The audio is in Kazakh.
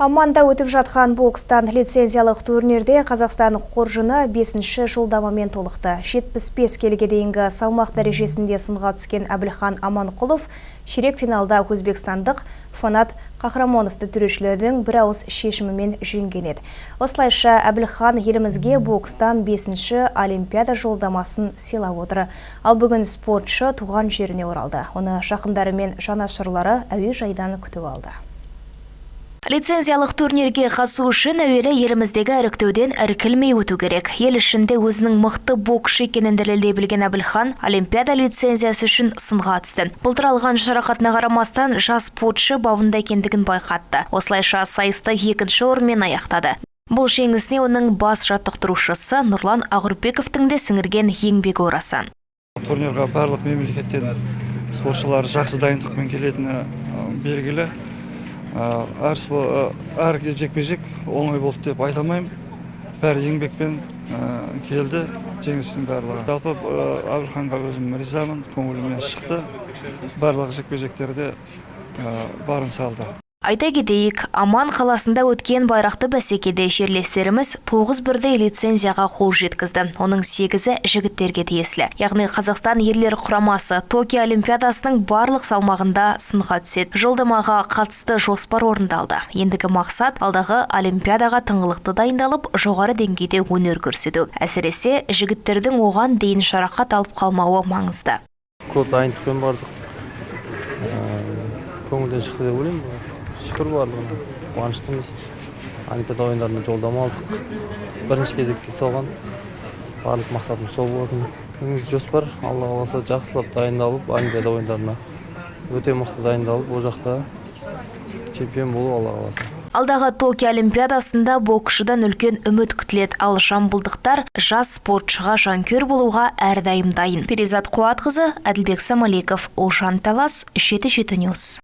Амманда өтіп жатқан бокстан лицензиялық турнирде Қазақстан қоржыны 5-ші жолдамамен толықты. 75 келіге дейінгі салмақ дәрежесінде сынға түскен Әбілхан Аманқұлов ширек финалда өзбекстандық Фанат Қахрамоновты төрешілердің бір ауыз шешімімен жеңген еді. Осылайша Әбілхан елімізге бокстан 5-ші олимпиада жолдамасын сыйлап отыр. Ал бүгін спортшы туған жеріне оралды. Оны жақындары мен жанашырлары әуежайдан күтіп алды. Лицензиялық турнирге қатысу үшін әуелі еліміздегі іріктеуден іркілмей өту керек. Ел ішінде өзінің мықты боксшы екенін дәлелдей білген Әбілхан олимпиада лицензиясы үшін сынға түсті. Былтыр алған жарақатына қарамастан жас спортшы бабында екендігін байқатты. Осылайша сайысты 2-ші орынмен аяқтады. Бұл жеңісіне оның бас жаттықтырушысы Нұрлан Ағырбековтің де сіңірген еңбегі орасан. Турнирға барлық мемлекеттен спортшылар жақсы дайындықпен келетіні белгілі. Әр жекпе-жек оңай болды деп айта алмаймын. Бәрі еңбекпен келді, жеңістің барлығы. Жалпы Әбілханға өзім ризамын, көңілімнен шықты. Барлық жекпе-жектерде барын салды. Айта кетейік, Аман қаласында өткен байрақты бәсекеде жерлестеріміз 9 бірдей лицензияға қол жеткізді. Оның 8-і жігіттерге тиесілі. Яғни Қазақстан ерлер құрамасы Токио олимпиадасының барлық салмағында сынға түседі. Жолдамаға қатысты жоспар орындалды. Ендігі мақсат алдағы олимпиадаға тыңғылықты дайындалып, жоғары деңгейде өнер көрсету. Әсіресе жігіттердің оған дейін жарақат алып қалмауы маңызды. Көп дайындықпен бардық. Көңілден шықты деп ойлаймын. Шүкір барлығына қуаныштымыз. Олимпиада ойындарына жолдама алдық. Бірінші кезекте соған барлық мақсатым сол болатын. Жоспар Алла қаласа жақсылап дайындалып, Олимпиада ойындарына өте мықты дайындалып, ол жақта чемпион болу Алла қаласа. Алдағы Токио олимпиадасында боксшыдан үлкен үміт күтіледі, ал жамбылдықтар жас спортшыға жанкүйер болуға әрдайым дайын. Перизат Қуатқызы, Әділбек Самаликов, Олжан Талас, 7-7 Ньюс.